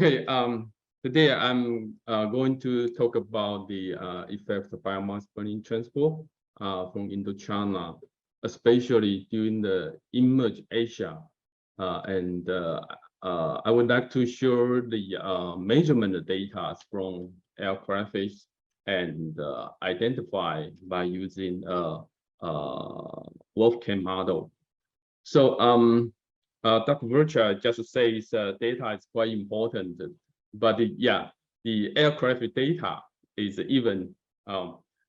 Okay, today I'm going to talk about the effects of biomass burning transport from Indochina, especially during the emerged Asia. I would like to share the measurement data from aircraft and identify by using WRF-Chem model. So Dr. Veerachai just says data is quite important, but the aircraft data is even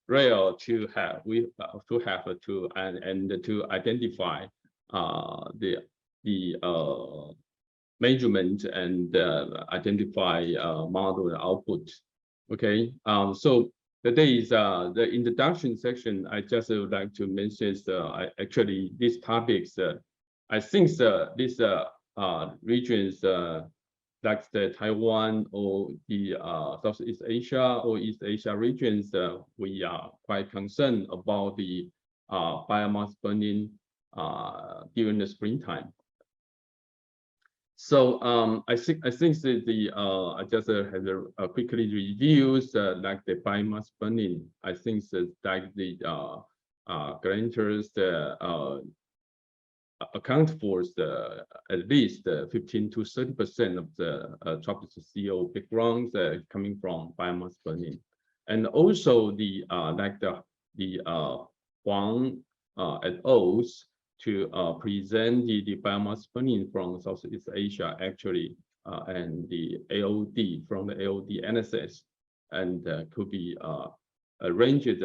rare to have. We have to identify the measurement and identify model output. Okay, so today is the introduction section. I just would like to mention actually these topics. I think these regions like the Taiwan or the Southeast Asia or East Asia regions, we are quite concerned about the biomass burning during the springtime. So I think that I just had a quickly reviews like the biomass burning. I think that like the grantors account for at least 15 to 30% of the tropical CO backgrounds coming from biomass burning, and also the like the Huang et al. To present the biomass burning from Southeast Asia actually, and the AOD from the AOD NSS, and could be arranged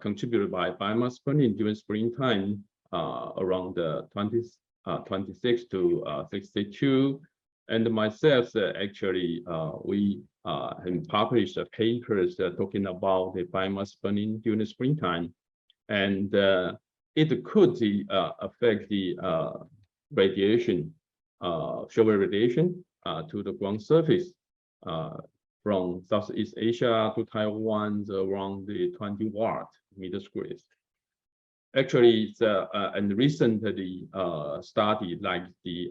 contributed by biomass burning during springtime around the 26 to 62. And myself actually we have published papers talking about the biomass burning during the springtime, and it could affect the radiation, shower radiation to the ground surface from Southeast Asia to Taiwan, around the 20 watt/meter squared. Actually, it's and recently study like the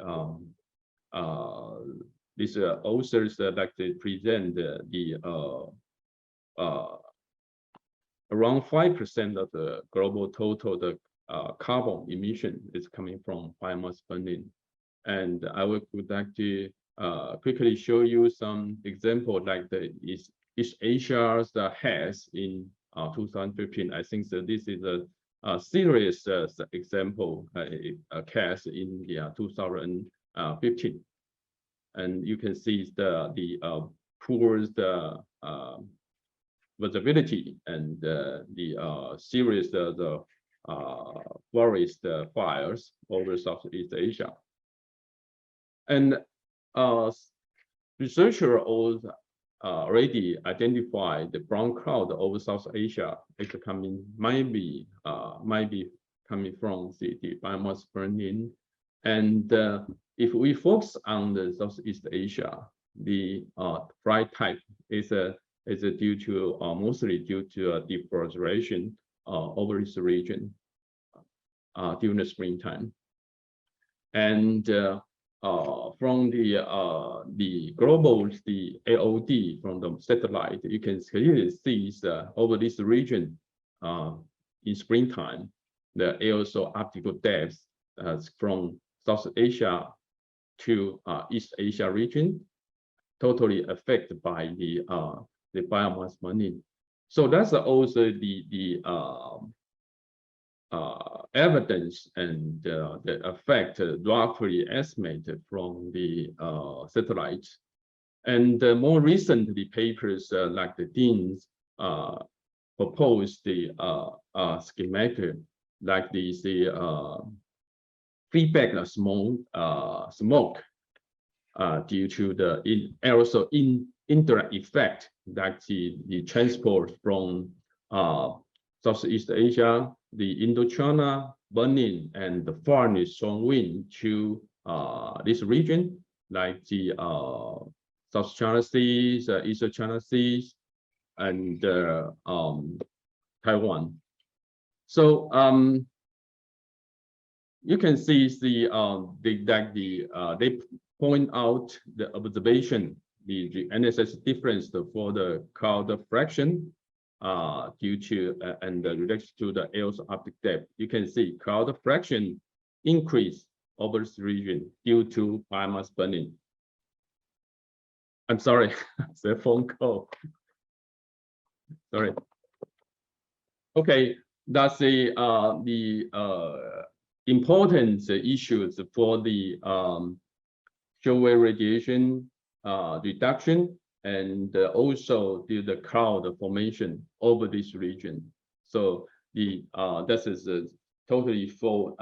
these authors like they present around 5% of the global total carbon emission is coming from biomass burning. And I would like to quickly show you some example like the East Asia's has in 2015. I think that this is a serious example, a case in 2015. And you can see the poor visibility and the serious forest fires over Southeast Asia. And researchers already identified the brown cloud over South Asia is might be coming from the biomass burning. And if we focus on the Southeast Asia, the flight type is due to mostly due to deforestation over this region during the springtime. And from the global, the AOD from the satellite, you can clearly see over this region in springtime, the aerosol optical depth from South Asia to East Asia region totally affected by the biomass burning. So that's also the evidence and the effect roughly estimated from the satellites. And more recently, papers like the Dean's proposed the schematic like the feedback of smoke due to the aerosol indirect effect, like the transport from Southeast Asia, the Indochina burning and the foreign strong wind to this region, like the South China Sea, Eastern China Sea, and Taiwan. So you can see they point out the observation the NSS difference for the cloud fraction due to and related to the L's optic depth. You can see cloud fraction increase over this region due to biomass burning. I'm sorry, it's a phone call. Sorry. Okay, that's the important issues for the short-wave radiation reduction and also the cloud formation over this region. So this is totally full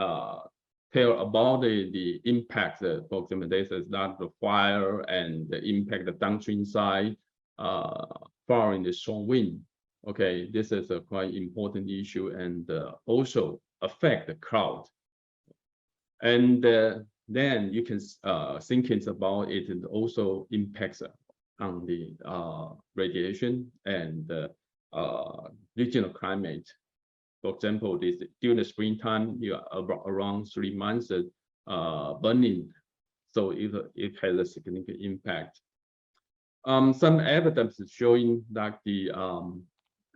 tell about the impact. For example, this is not the fire and the impact the downstream side far in the strong wind. Okay, this is a quite important issue and also affect the cloud. And then you can think about it and also impacts on the radiation and regional climate. For example, during the springtime, you are around 3 months burning, so it has a significant impact. Some evidence is showing that the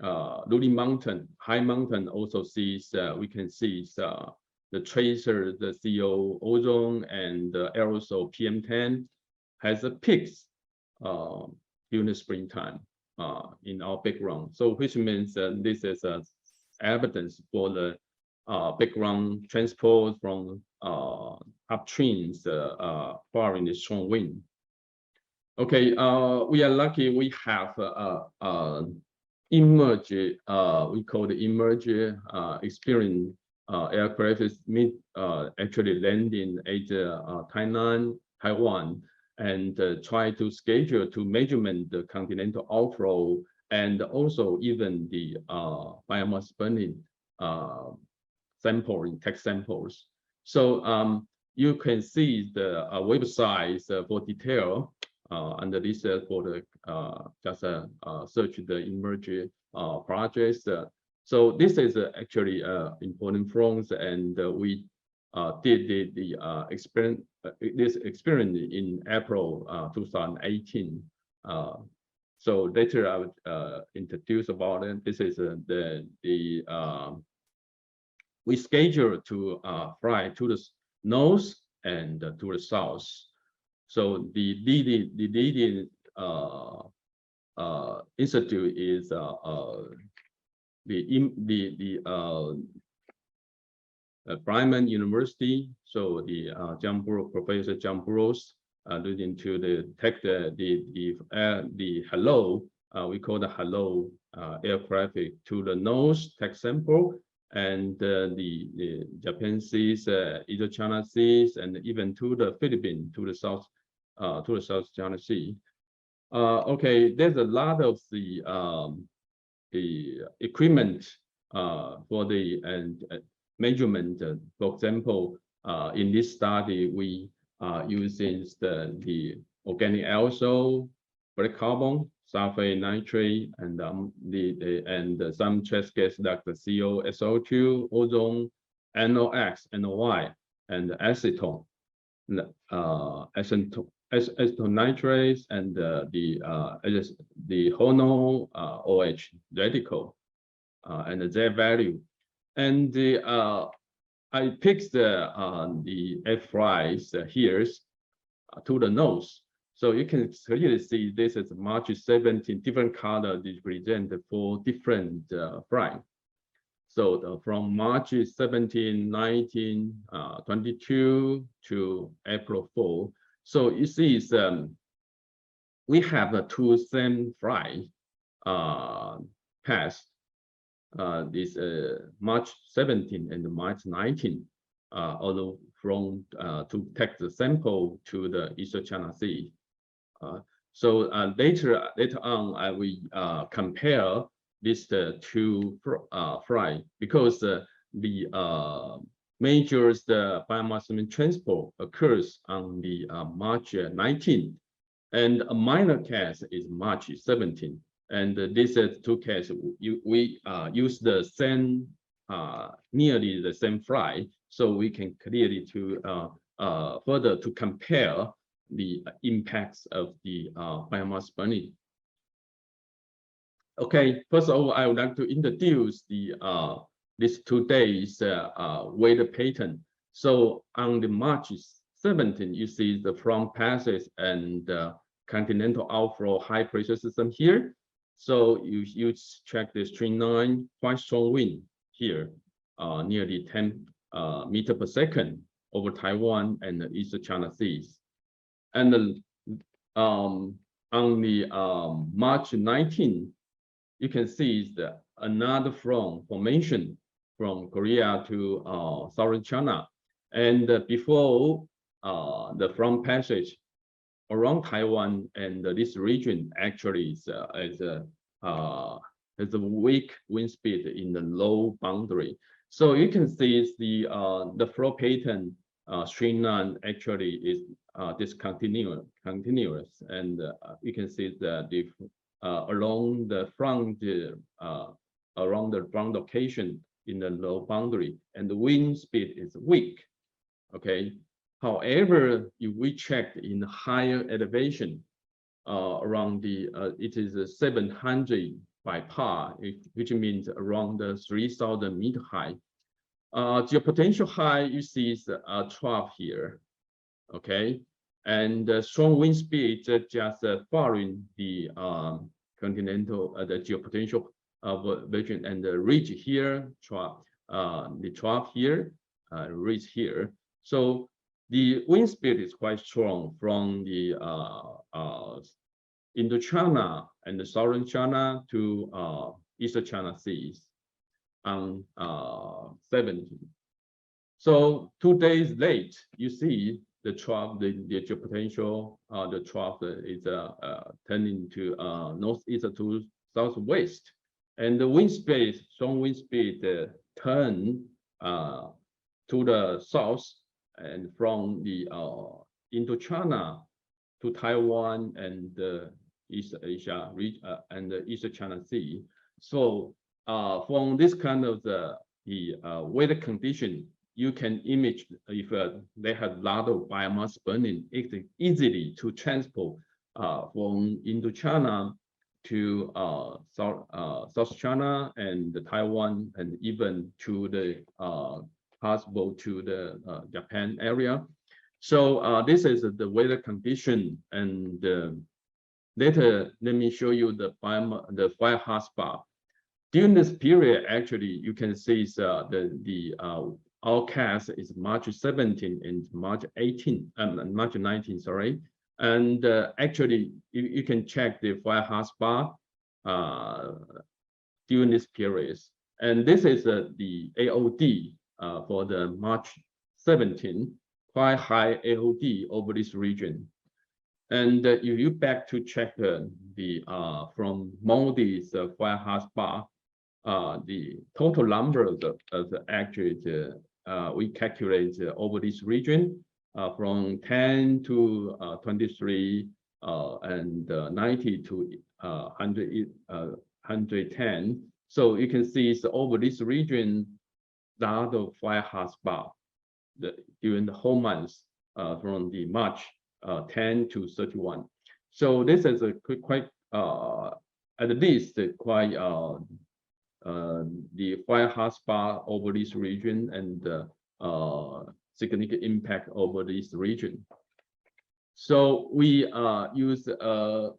Luli Mountain, high mountain also sees, we can see the tracer, the CO ozone and the aerosol PM10 has a peaks during the springtime in our background. So which means this is evidence for the background transport from upstreams far in the strong wind. Okay, we are lucky we have emerge, we call the emerge experience aircraft is actually landing at Taiwan, and try to schedule to measurement the continental outflow and also even the biomass burning sampling, text samples. So you can see the websites for detail under this for the just search the emerging projects. So this is actually important forms, and we did the experiment this experiment in April 2018. So later I would introduce about it. This is we schedule to fly to the north and to the south. So the leading institute is Bryman University. So the Professor John Burroughs leading to the HALO, we call the HALO aircraft to the north tech sample, and the Japan seas, Indochina seas, and even to the Philippines, to the South China Sea. Okay, there's a lot of the equipment for the measurement. For example, in this study, we using the organic aerosol, black carbon, sulfate, nitrate, and some trace gas like the CO, SO2, ozone, NOx, NOI, and acetone, acetone nitrates, and the Hono OH radical, and the Z value. And I picked the F-flies here to the nose. So you can clearly see this is March 17, different color represent for different flight. So from March 17, 19, 22 to April 4. So you see we have two same flight passed this March 17 and March 19, although from to take the sample to the Eastern China Sea. So later on, we compare these two flight, because the major biomass transport occurs on the March 19, and a minor case is March 17. And these two cases, we use the same, nearly the same flight, so we can clearly to further to compare the impacts of the biomass burning. Okay, first of all, I would like to introduce the this today's weather pattern. So on the March 17th, you see the front passage and continental outflow high pressure system here. So you check the stream line, quite strong wind here, nearly 10 meters per second over Taiwan and the East China Seas. And on the March 19th, you can see the another front formation from Korea to southern China. And before the front passage around Taiwan and this region actually is a weak wind speed in the low boundary. So you can see the flow pattern stream line actually is discontinuous, and you can see that the along the front around the front location in the low boundary, and the wind speed is weak. Okay. However, if we check in higher elevation, around the it is 700 by par, which means around the 3,000 meter high. Geopotential high, you see is a trough here. Okay, and strong wind speed just following the continental the geopotential region, and the ridge here, trough, the trough here, ridge here. So the wind speed is quite strong from the Indochina and the southern China to East China Seas on 17. So 2 days late, you see the trough, the geopotential, the trough is turning to northeast to southwest, and the wind speed, strong wind speed, turn to the south, and from the Indochina to Taiwan and East Asia and the East China Sea. So from this kind of the weather condition, you can image if they have a lot of biomass burning, it's easily to transport from Indochina to South China and Taiwan, and even to the possible to the Japan area. So this is the weather condition, and later let me show you the fire hotspot. During this period, actually, you can see our cast is March 17 and March 18, March 19, sorry. And actually, you can check the fire hotspot during this period. And this is the AOD for the March 17, quite high AOD over this region. And if you back to check from Moody's fire hotspot, the total number of the actually we calculate over this region from 10 to 23 and 90 to 110. So you can see it's over this region, lot of fire hotspot during the whole month from the March 10 to 31. So this is a quite at least quite the fire hotspot over this region, and significant impact over this region. So we use a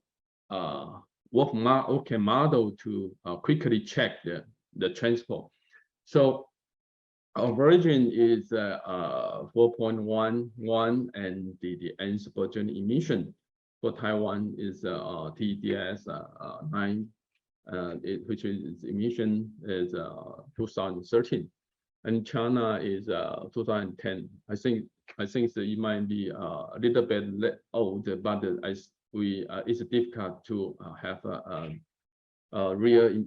WRF-Chem model to quickly check the transport. So our version is 4.11, and the unsupergenic emission for Taiwan is TDS 9. Which is emission is 2013, and China is 2010. I think it might be a little bit old, but it's difficult to have a real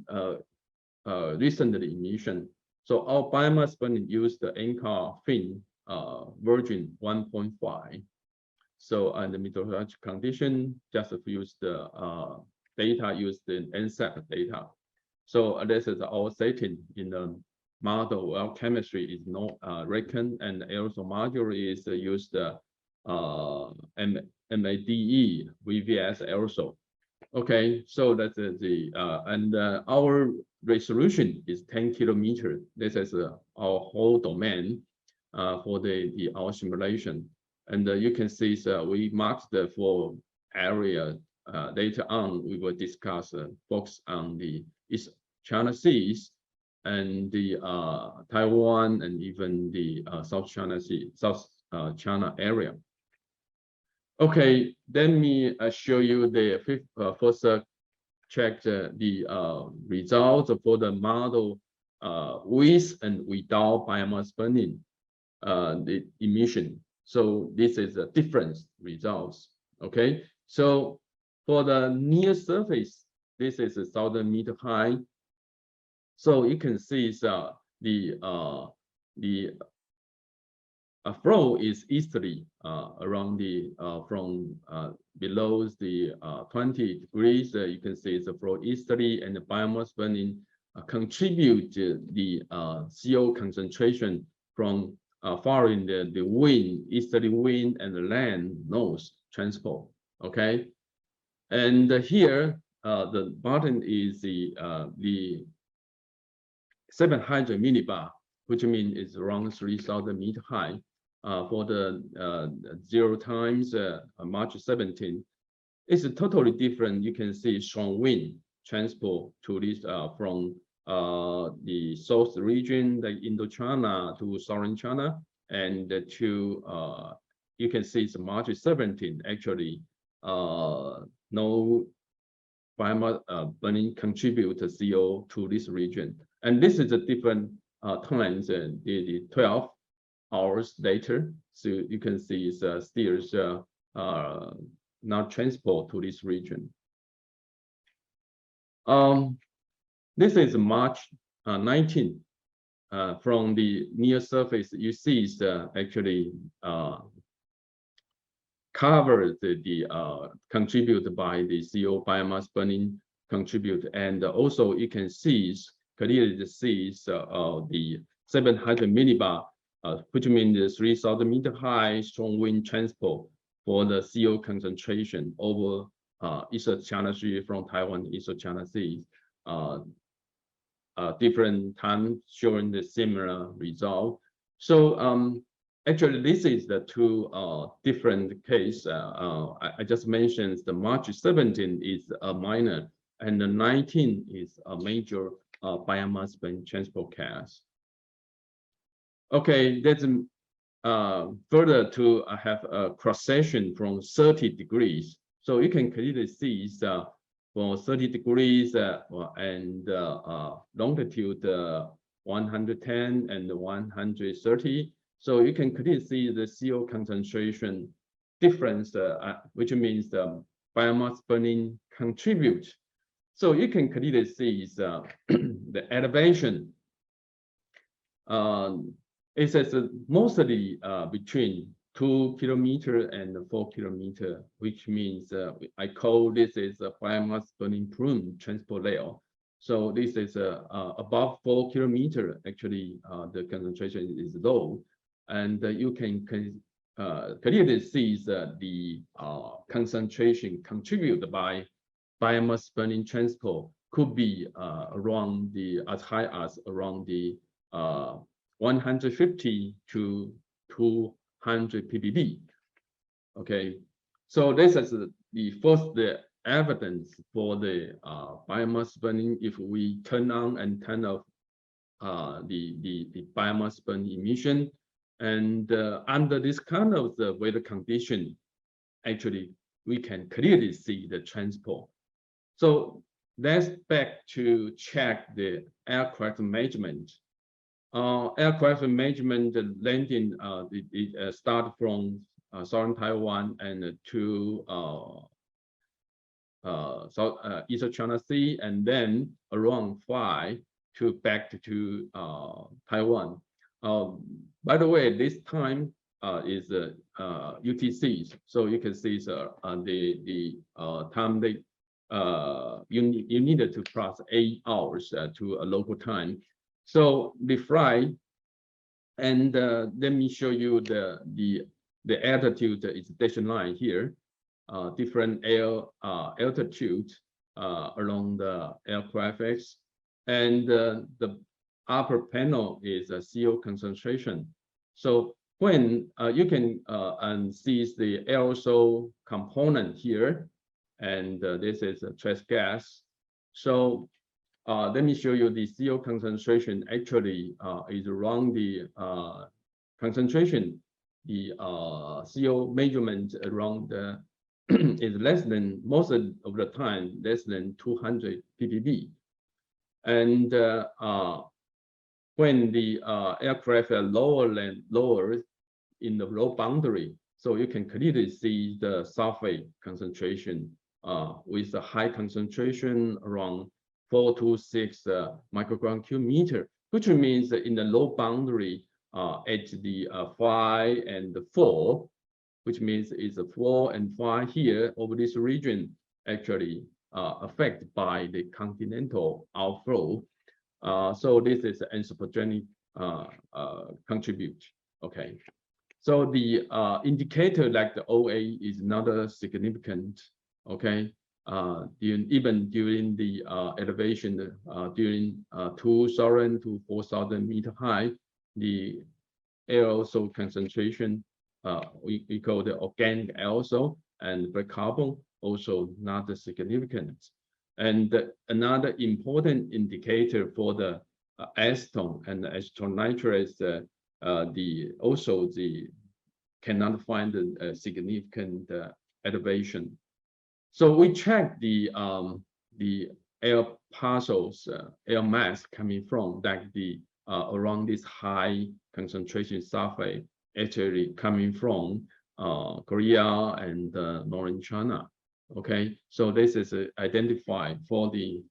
recent emission. So our biomass burning used the NCAR fin version 1.5. So and the meteorological condition just use the data used in NICT data. So this is our setting in the model. Well, chemistry is not reckoned, and also module is used MADE, VVS aerosol. Okay, so that's our resolution is 10 kilometers. This is our whole domain for our simulation. And you can see we marked the for area. Later on, we will discuss focus on the East China Seas and the Taiwan and even the South China Sea, South China area. Okay, let me show you the first check the results for the model with and without biomass burning the emission. So this is a different results. Okay, so for the near surface, this is 1,000 meter high. So you can see the flow is easterly around the from below the 20 degrees. You can see the flow easterly, and the biomass burning contribute the CO concentration from following the wind, easterly wind, and the land north transport. Okay, and here the bottom is the 700 millibar, which means it's around 3,000 meter high. For the 0 times March 17, it's totally different. You can see strong wind transport to this from the south region, the Indochina to southern China, and to you can see it's March 17. Actually, no biomass burning contribute to CO to this region, and this is a different times. The 12 hours later, so you can see it's still not transport to this region. This is March 19. From the near surface, you see it's actually covered the contributed by the CO biomass burning contribute, and also you can see clearly see the 700 millibar. Which means the 3,000 meter high strong wind transport for the CO concentration over Eastern China Sea from Taiwan to Eastern China Sea. Different times showing the similar result. So actually, this is the two different case. I just mentioned the March 17 is a minor, and the 19 is a major biomass burning transport case. Okay, that's further to have a cross section from 30 degrees. So you can clearly see for 30 degrees and longitude 110 and 130. So you can clearly see the CO concentration difference, which means the biomass burning contribute. So you can clearly see the elevation. It says mostly between 2 kilometers and 4 kilometers, which means I call this is a biomass burning plume transport layer. So this is above 4 kilometers. Actually, the concentration is low, and you can clearly see the concentration contributed by biomass burning transport could be around the as high as around the 150 to 200 ppb. Okay, so this is the first evidence for the biomass burning if we turn on and turn off the biomass burning emission. And under this kind of the weather condition, actually we can clearly see the transport. So let's back to check the aircraft measurement. Aircraft measurement landing it start from southern Taiwan and to Eastern China Sea, and then around 5 to back to Taiwan. By the way, this time is UTC, so you can see the time they you needed to cross 8 hours to a local time. So the flight, and let me show you the altitude is dashed line here. different air altitude along the aircrafts, and the upper panel is a CO concentration. So when you can see the aerosol component here, and this is a trace gas. So let me show you the CO concentration actually is around the concentration. The CO measurement around the is less than, most of the time, less than 200 ppb. And when the aircraft are lower in the low boundary, so you can clearly see the sulfate concentration with a high concentration around 4 to 6 microgram cubic meter, which means that in the low boundary at the 5 and 4, which means it's a 4 and 5 here over this region actually affected by the continental outflow. So this is anthropogenic contribute. Okay. So the indicator like the OA is not significant. Okay. Even during the elevation during 2,000 to 4,000 meter high, the aerosol concentration we call the organic aerosol and black carbon also not significant. And another important indicator for the acetone and acetone nitrates, also cannot find a significant elevation. So we check the air parcels, air mass coming from like the around this high concentration sulfate actually coming from Korea and Northern China. Okay, so this is identified for the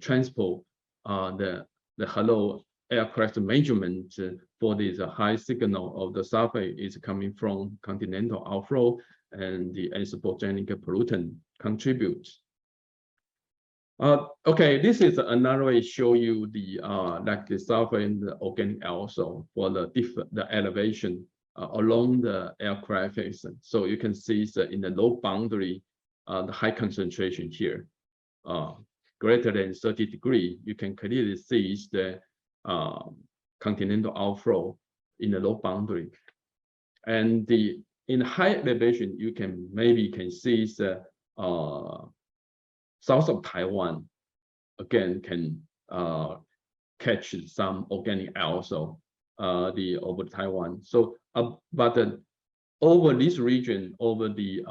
transport, the hello aircraft measurement for this high signal of the sulfate is coming from continental outflow, and the anthropogenic pollutant contributes. Okay, this is another way to show you the like the sulfate and the organic aerosol for the elevation along the aircraft. So you can see in the low boundary, the high concentration here, greater than 30 degrees, you can clearly see the continental outflow in the low boundary. And in high elevation, you can see the south of Taiwan, again, can catch some organic aerosol over Taiwan. So, but over this region, over the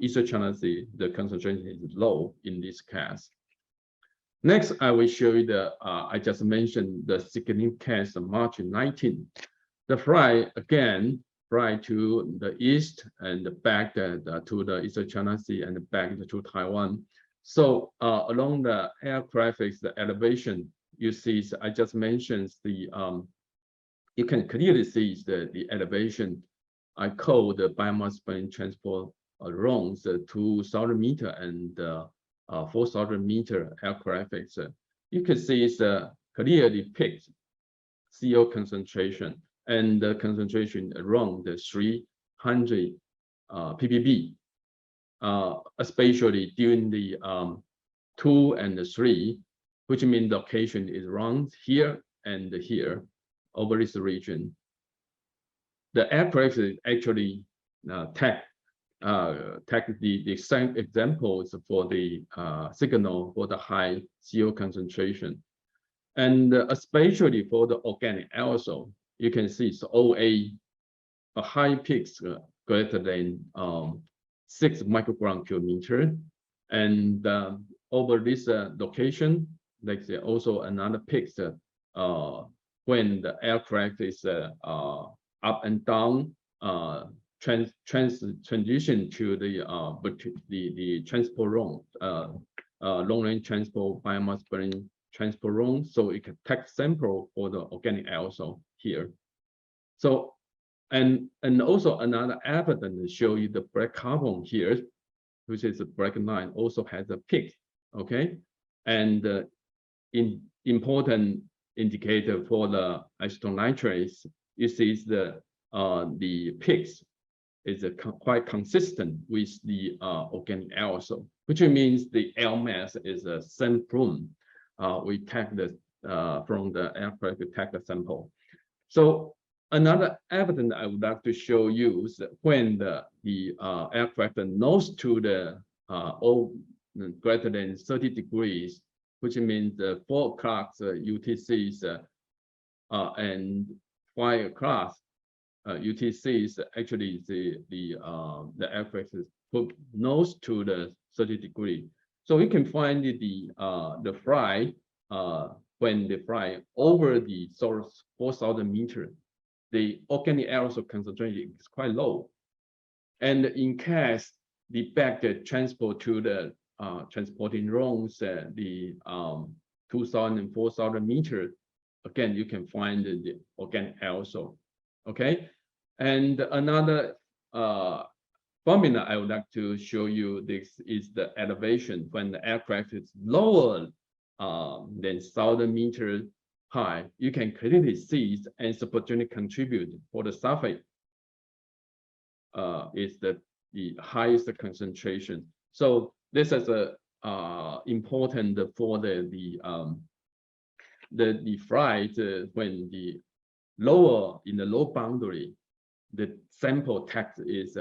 Eastern China Sea, the concentration is low in this case. Next, I will show you I just mentioned the significant case of March 19. The flight to the east and back to the Eastern China Sea and back to Taiwan. So along the air traffic, the elevation, you see, I just mentioned you can clearly see the elevation. I call the biomass burning transport around 2,000 meter and 4,000 meter aircraft. You can see it's clearly picked CO concentration and the concentration around the 300 ppb, especially during the 2 and 3, which means location is around here and here over this region. The aircraft is actually take the same examples for the signal for the high CO concentration. And especially for the organic aerosol, you can see it's OA, a high peaks greater than 6 microgram cubic meter. And over this location, like also another peaks when the aircraft is up and down, transition to the transport room, long range transport biomass burning transport room, so it can take sample for the organic aerosol here. So and also another evidence to show you the black carbon here, which is a black line, also has a peak. Okay, and important indicator for the acetone nitrates, you see the peaks is quite consistent with the organic aerosol, which means the air mass is a same. We take the from the aircraft, we take the sample. So another evidence I would like to show you is when the aircraft nose to the greater than 30 degrees, which means the 4 o'clock UTCs and 5 o'clock UTCs. Actually the aircraft is put nose to the 30 degree. So we can find the fly when they fly over the source 4,000 meters, the organic aerosol concentration is quite low. And in case the back transport to the transporting rooms, the 2,000 and 4,000 meters, again, you can find the organic aerosol. Okay, and another formula I would like to show you, this is the elevation when the aircraft is lower than 1,000 meters high. You can clearly see anthropogenic contribute for the sulfate is the highest concentration. So this is a important for the flight when the lower in the low boundary, the sample tax is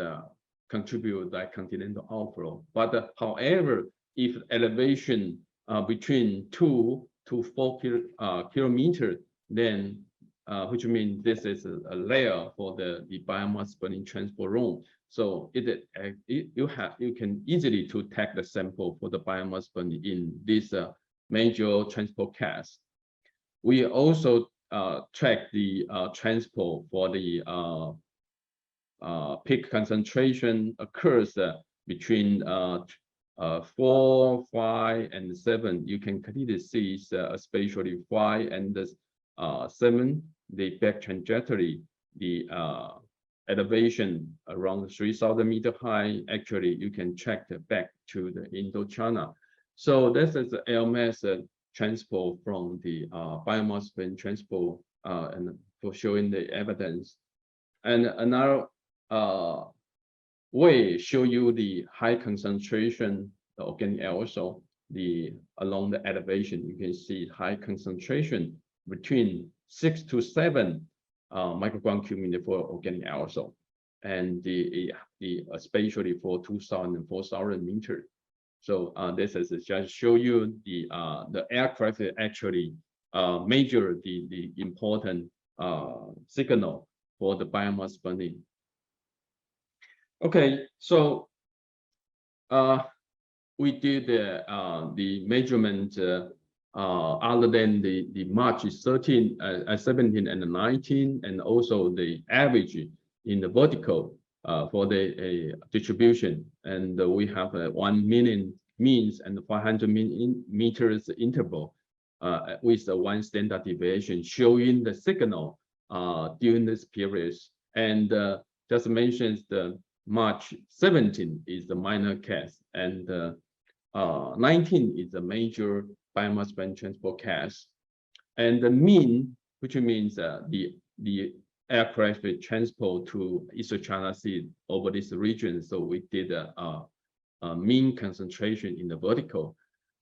contributed by continental outflow. But however, if elevation between 2 to 4 kilometers, then which means this is a layer for the biomass burning transport room. So you can easily to take the sample for the biomass burning in this major transport case. We also track the transport for the peak concentration occurs between 4, 5, and 7. You can clearly see, especially 5 and 7, the back trajectory, the elevation around 3,000 meters high. Actually, you can check back to the Indochina. So this is the air mass transport from the biomass burning transport, and for showing the evidence. And another way show you the high concentration organic aerosol. Along the elevation, you can see high concentration between 6 to 7 microgram cubic meter for organic aerosol, and especially for 2,000 and 4,000 meters. So this is just show you the aircraft actually measure the important signal for the biomass burning. Okay, so we did the measurement other than the March 13, 17, and 19, and also the average in the vertical for the distribution. And we have 1 million means and 500 meters interval with 1 standard deviation showing the signal during this period. And just mentions the March 17 is the minor case, and 19 is a major biomass burning transport case. And the mean, which means the aircraft transport to Eastern China Sea over this region. So we did a mean concentration in the vertical.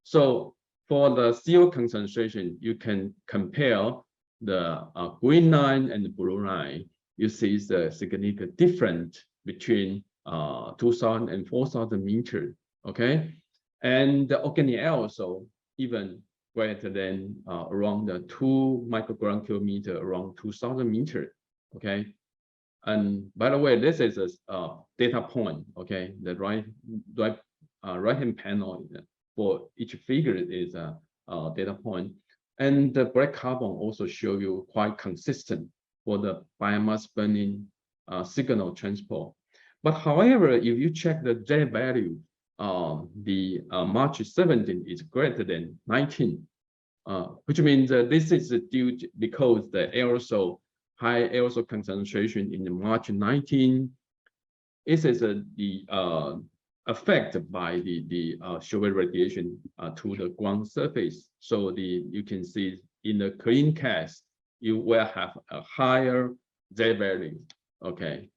So for the CO concentration, you can compare the green line and the blue line. You see the significant difference between 2,000 and 4,000 meters. Okay, and the organic aerosol even greater than around the 2 microgram cubic meter, around 2,000 meters. Okay, and by the way, this is a data point. Okay, the right hand panel for each figure is a data point, and the black carbon also show you quite consistent for the biomass burning signal transport. But however, if you check the Z value, the March 17 is greater than 19, which means this is due to, because the high aerosol concentration in the March 19 is the affected by the UV radiation to the ground surface. So you can see in the clean case, you will have a higher Z value. Okay.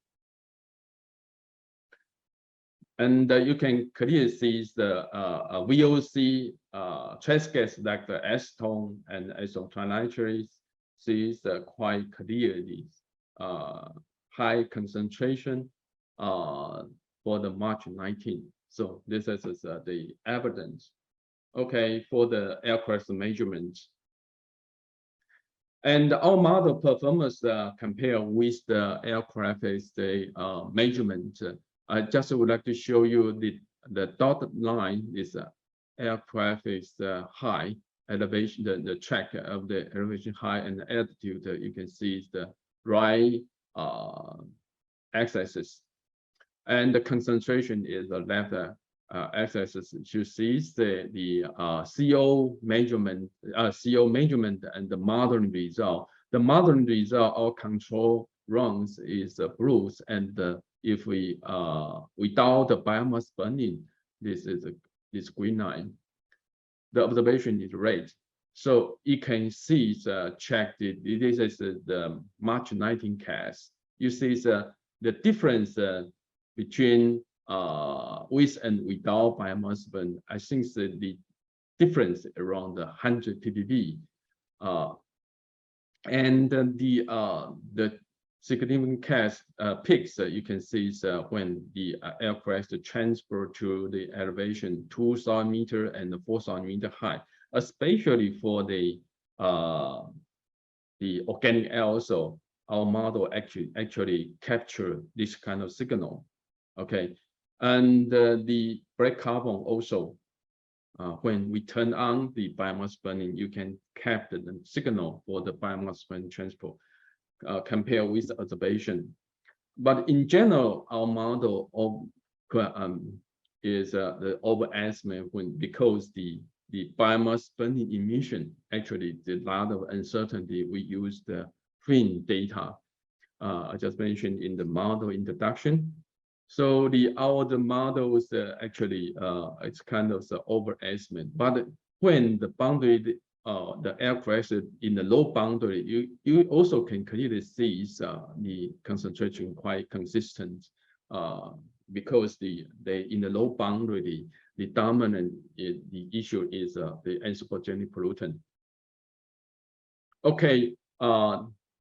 And you can clearly see the VOC trace gas like the acetone and acetone trinitrate sees quite clearly high concentration for the March 19. So this is the evidence. Okay, for the aircraft measurement. And our model performance compared with the aircraft is the measurement. I just would like to show you the dotted line is aircraft is high elevation, the track of the elevation high and the altitude. You can see is the right x-axis, and the concentration is the left x-axis. You see the CO measurement, and the modeling result. The modeling result, our control runs is blue, and if we without the biomass burning, this is this green line. The observation is red. So you can see check this is the March 19 case. You see the difference between with and without biomass burn. I think the difference around 100 ppb, and the significant case peaks you can see when the aircraft transfer to the elevation 2,000 meter and 4,000 meter high, especially for the organic aerosol. Our model actually capture this kind of signal. Okay, and the black carbon also, when we turn on the biomass burning, you can capture the signal for the biomass burn transport compared with observation. But in general, our model of is the overestimate because the biomass burning emission actually there's a lot of uncertainty. We use the clean data I just mentioned in the model introduction. So the models actually it's kind of the overestimate. But when the boundary the aircraft in the low boundary, you also can clearly see the concentration quite consistent because in the low boundary the dominant the issue is the anthropogenic pollutant. Okay,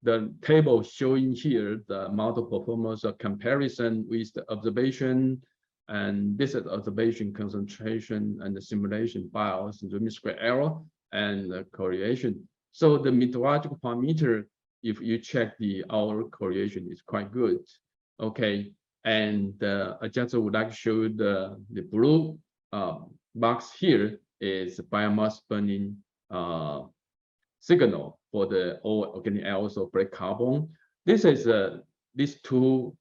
the table showing here the model performance comparison with the observation, and this is observation concentration and the simulation bias and the mean square error and the correlation. So the meteorological parameter, if you check our correlation is quite good. Okay, and I just would like to show the blue box here is biomass burning signal for the organic aerosol black carbon. This is these two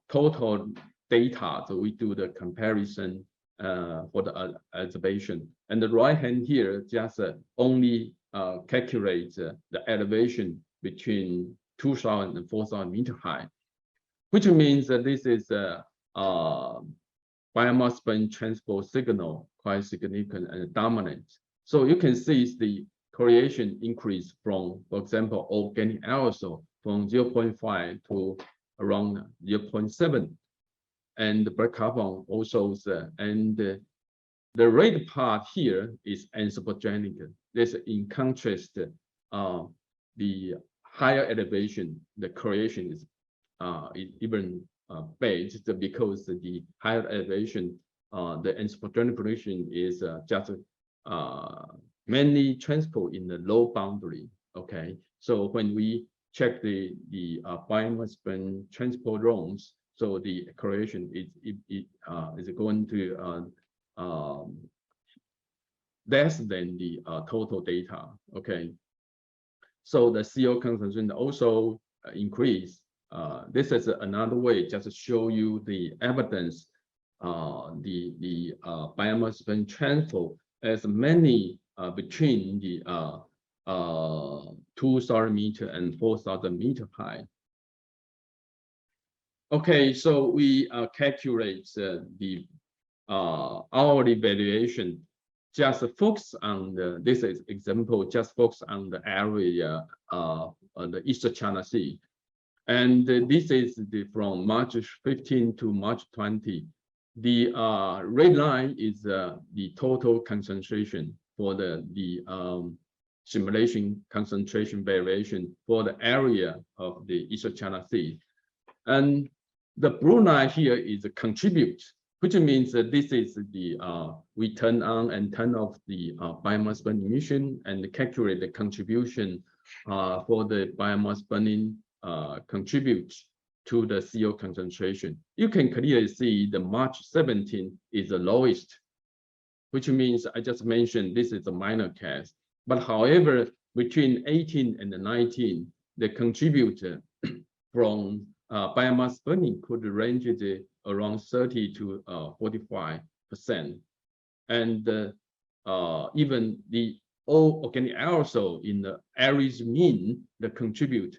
total data. So we do the comparison for the observation, and the right hand here just only calculates the elevation between 2,000 and 4,000 meter high, which means that this is a biomass burn transport signal quite significant and dominant. So you can see the correlation increase from, for example, organic aerosol from 0.5 to around 0.7. And the black carbon also, and the red part here is anthropogenic. This in contrast, the higher elevation, the correlation is even bad because the higher elevation, the anthropogenic pollution is just mainly transport in the low boundary. Okay, so when we check the biomass burn transport zones, so the correlation is going to less than the total data. Okay, so the CO concentration also increase. This is another way just to show you the evidence. The biomass burn transport as many between the 2,000 meter and 4,000 meter high. Okay, so we calculate the hourly variation. Just focus on this is example. Just focus on the area on the East China Sea, and this is from March 15 to March 20. The red line is the total concentration for the simulation concentration variation for the area of the Eastern China Sea. And the blue line here is a contribute, which means that this is the we turn on and turn off the biomass burn emission and calculate the contribution for the biomass burning contribute to the CO concentration. You can clearly see the March 17 is the lowest, which means I just mentioned this is a minor case. But however, between 18 and 19, the contributor from biomass burning could range around 30 to 45%. And even the all organic aerosol in the average mean, the contribute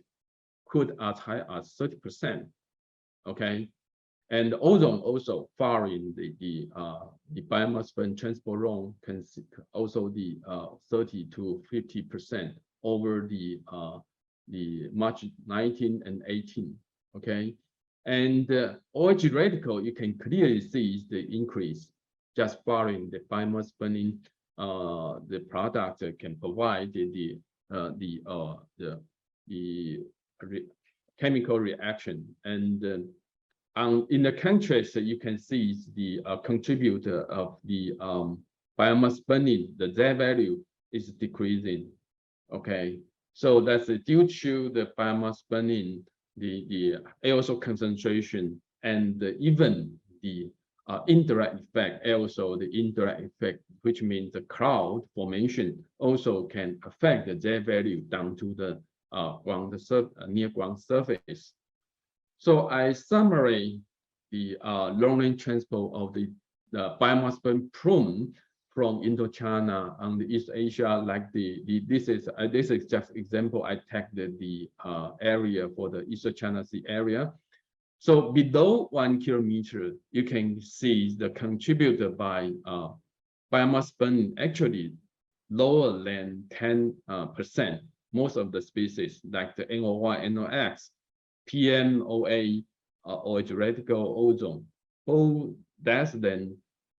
could as high as 30%. Okay, and ozone also following the biomass burn transport role can also the 30 to 50% over the March 19 and 18. Okay, and OH radical, you can clearly see the increase just following the biomass burning. The product can provide the chemical reaction, and in the contrast, you can see the contributor of the biomass burning, the Z value is decreasing. Okay, so that's due to the biomass burning, the aerosol concentration, and even the indirect effect, also the indirect effect, which means the cloud formation also can affect the Z value down to the near ground surface. So I summarize the long-range transport of the biomass burn plume from Indochina and the East Asia, like this is just example. I tagged the area for the Eastern China Sea area. So below 1 kilometer, you can see the contributor by biomass burn actually lower than 10%. Most of the species like the NOY, NOx, PM, OA, OH radical, ozone, all less than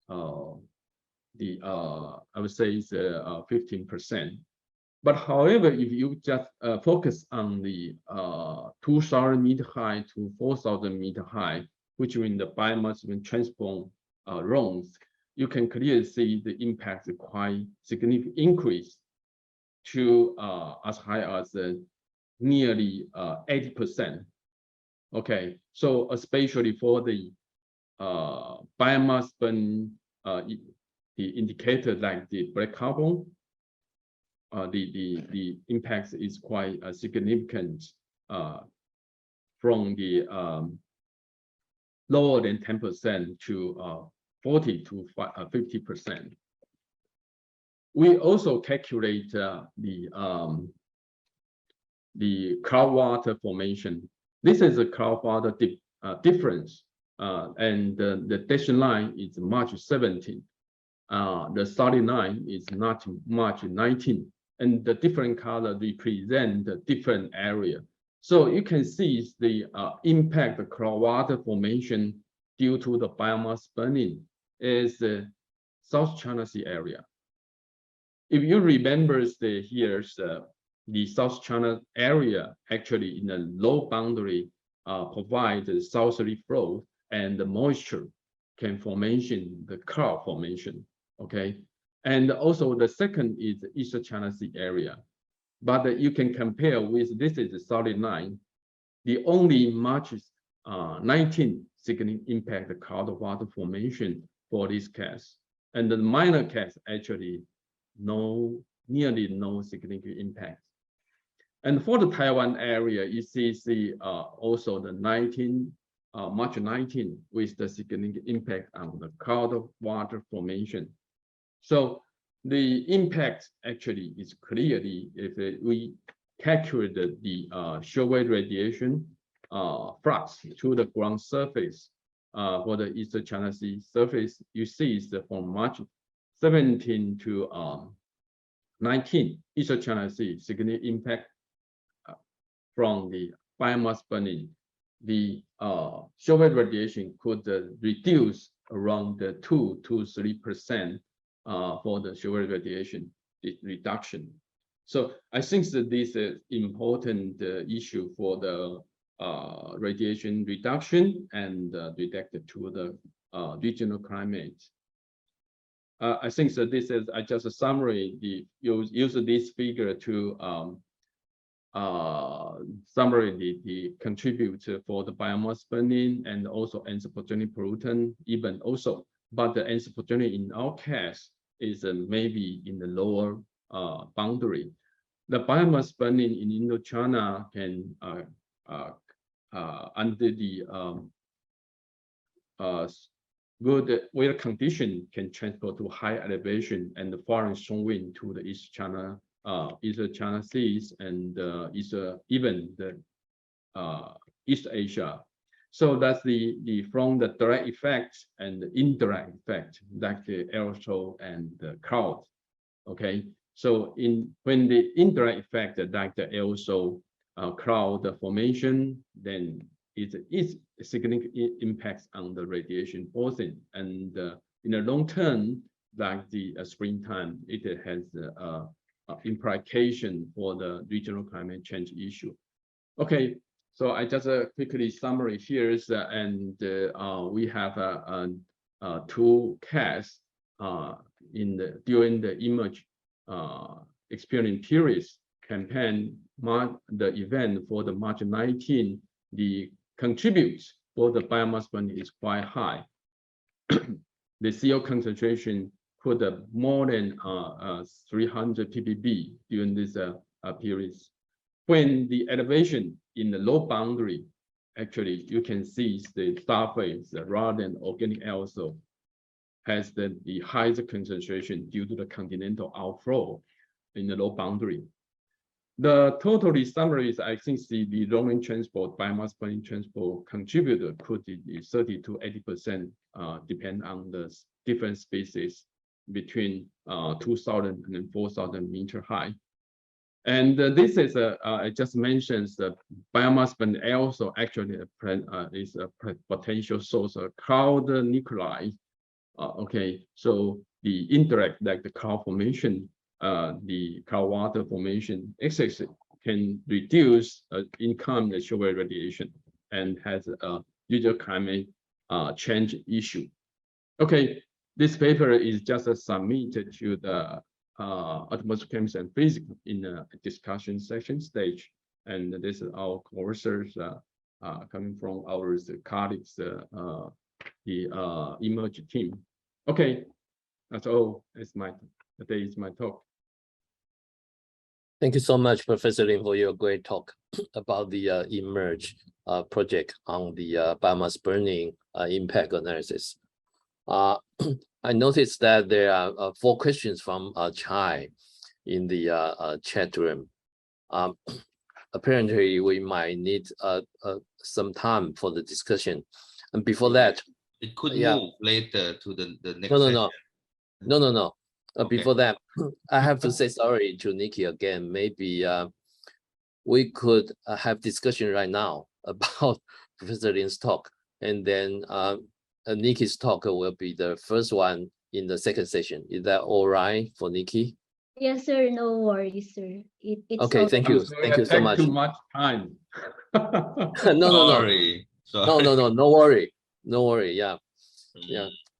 I would say is 15%. But however, if you just focus on the 2,000 meter high to 4,000 meter high, which means the biomass when transport runs, you can clearly see the impact quite significant increase to as high as nearly 80%. Okay, so especially for the biomass burn, the indicator like the black carbon, the impact is quite significant from the lower than 10% to 40 to 50%. We also calculate the cloud water formation. This is a cloud water difference, and the dashed line is March 17. The solid line is not March 19, and the different color represent the different area. So you can see the impact of cloud water formation due to the biomass burning is the South China Sea area. If you remember here's the South China area actually in a low boundary provide the southerly flow and the moisture can formation the cloud formation. Okay, and also the second is the Eastern China Sea area, but you can compare with this is the solid line. The only March 19 significant impact the cloud water formation for this case, and the minor case actually nearly no significant impact. And for the Taiwan area, you see also the March 19 with the significant impact on the cloud water formation. So the impact actually is clearly if we calculate the short-wave radiation flux to the ground surface for the Eastern China Sea surface, you see it's from March 17 to 19, Eastern China Sea significant impact from the biomass burning. The short-wave radiation could reduce around 2 to 3% for the sugar radiation reduction. So I think that this is important issue for the radiation reduction and related to the regional climate. I think that this is just a summary. Use this figure to summary the contribute for the biomass burning and also anthropogenic pollutant even also, but the anthropogenic in our case is maybe in the lower boundary. The biomass burning in Indochina can under the good weather condition can transport to high elevation and the foreign strong wind to the East China Seas and even the East Asia. So that's the from the direct effect and the indirect effect, like the aerosol and the cloud. Okay, so when the indirect effect, like the aerosol cloud formation, then it is significant impacts on the radiation portion, and in the long term, like the springtime, it has implication for the regional climate change issue. Okay, so I just quickly summary here is and we have two cases during the image experience periods campaign. The event for the March 19, the contributes for the biomass burning is quite high. The CO concentration could more than 300 ppb during this periods. When the elevation in the low boundary, actually you can see the surface rather than organic aerosol has the highest concentration due to the continental outflow in the low boundary. The total summary is, I think the long-range transport, biomass burning transport contributor could be 30 to 80%, depend on the different species between 2,000 and 4,000 meter high. And this is I just mentioned the biomass burning also actually is a potential source of cloud nuclei. Okay, so the indirect, like the cloud formation, the cloud water formation excess can reduce income the sugar radiation and has a usual climate change issue. Okay, this paper is just submitted to the atmospheric chemistry and physics in a discussion section stage, and this is our courses coming from our colleagues, the emerge team. Okay, that's all. Today is my talk. Thank you so much, Professor Lin, for your great talk about the emerge project on the biomass burning impact analysis. I noticed that there are 4 questions from Chai in the chat room. Apparently, we might need some time for the discussion. And before that, it could move later to the next session. No. Okay. Before that, I have to say sorry to Nikki again. Maybe we could have discussion right now about Professor Lin's talk, and then Nikki's talk will be the first one in the second session. Is that all right for Nikki? Yes, sir. No worries, sir. It's okay. Thank you. Thank you so much. Too much time. No worry. No worry. Yeah.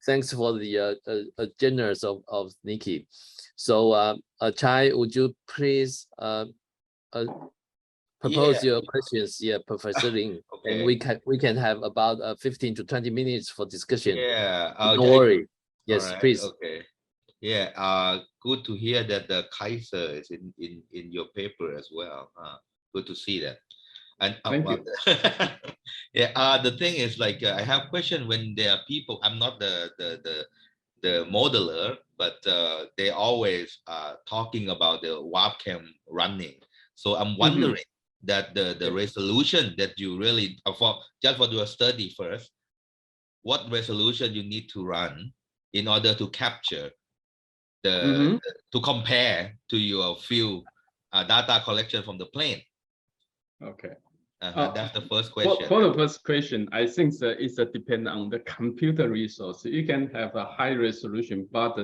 Thanks for the generous of Nikki. So Chai, would you please propose your questions? Yeah, Professor Lin. Okay. And we can have about 15 to 20 minutes for discussion. Yeah. Don't worry. Yes, right, please. Okay. Yeah. Good to hear that the Kaiser is in your paper as well. Good to see that. And thank you. Yeah. The thing is, like, I have question when there are people. I'm not the modeler, but they always talking about the WRF-Chem running. So I'm wondering that the resolution that you really just for your study first, what resolution you need to run in order to capture to compare to your field data collection from the plane. Okay. That's the first For, question. for the first question, I think that it's depend on the computer resource. You can have a high resolution, but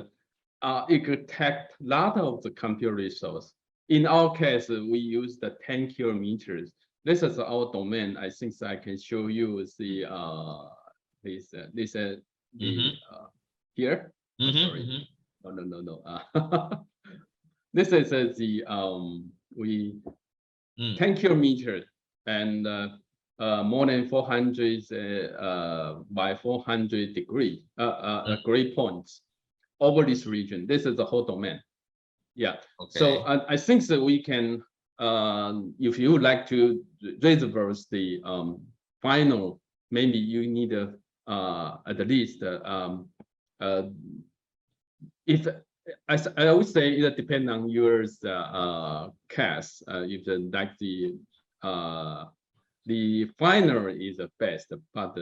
it could take a lot of the computer resource. In our case, we use the 10 kilometers. This is our domain. I think I can show you the here. Sorry. No. This is the 10 kilometers and more than 400 by 400 degree grade points over this region. This is the whole domain. Yeah. Okay. So I think that we can, if you would like to reverse the final, maybe you need at least if I would say it depends on yours case. If like the final is the best, but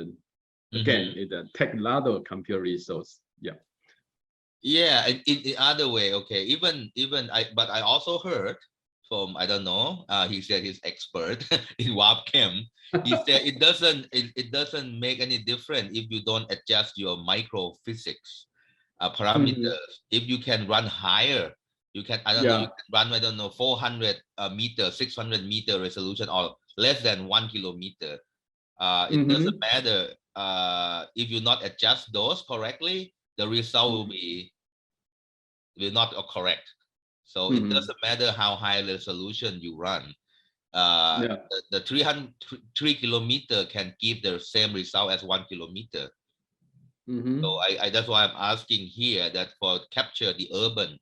again, it take a lot of computer resource. Yeah. Yeah, in the other way, okay. Even but I also heard from, I don't know, he said he's expert in WRF-Chem. He said it doesn't make any difference if you don't adjust your microphysics parameters. If you can run higher, you can, I don't know, you can run, I don't know, 400 meter, 600 meter resolution, or less than 1 kilometer. It doesn't matter if you not adjust those correctly, the result will not correct. So it doesn't matter how high resolution you run. The 3 kilometer can give the same result as 1 kilometer. So that's why I'm asking here that for capture the urban